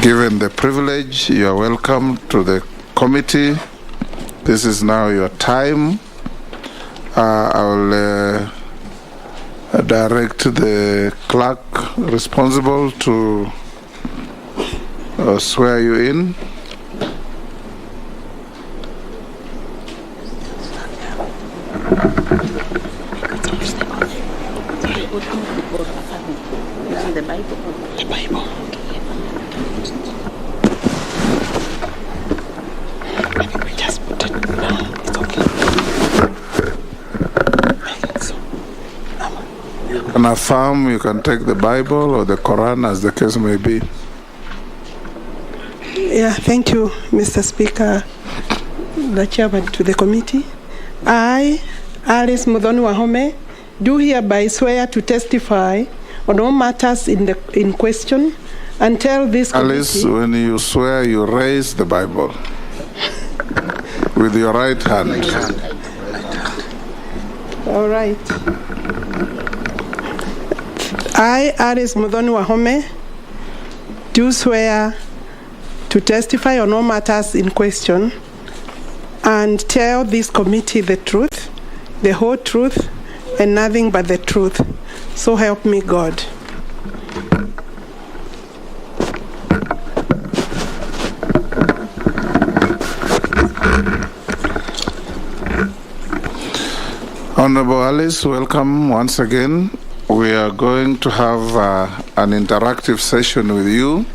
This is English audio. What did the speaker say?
Given the privilege, you are welcome to the committee. This is now your time. I will direct the clerk responsible to swear you in. The Bible. And affirm you can take the Bible or the Quran as the case may be. Yeah, thank you, Mr. Speaker, the chairman to the committee. I, Alice Muthoni Wahome, do hereby swear to testify on all matters in question and tell this committee. Alice, when you swear, you raise the Bible with your right hand. All right. I, Alice Muthoni Wahome, do swear to testify on all matters in question and tell this committee the truth, the whole truth, and nothing but the truth. So help me God. Honorable Alice, welcome once again. We are going to have an interactive session with you.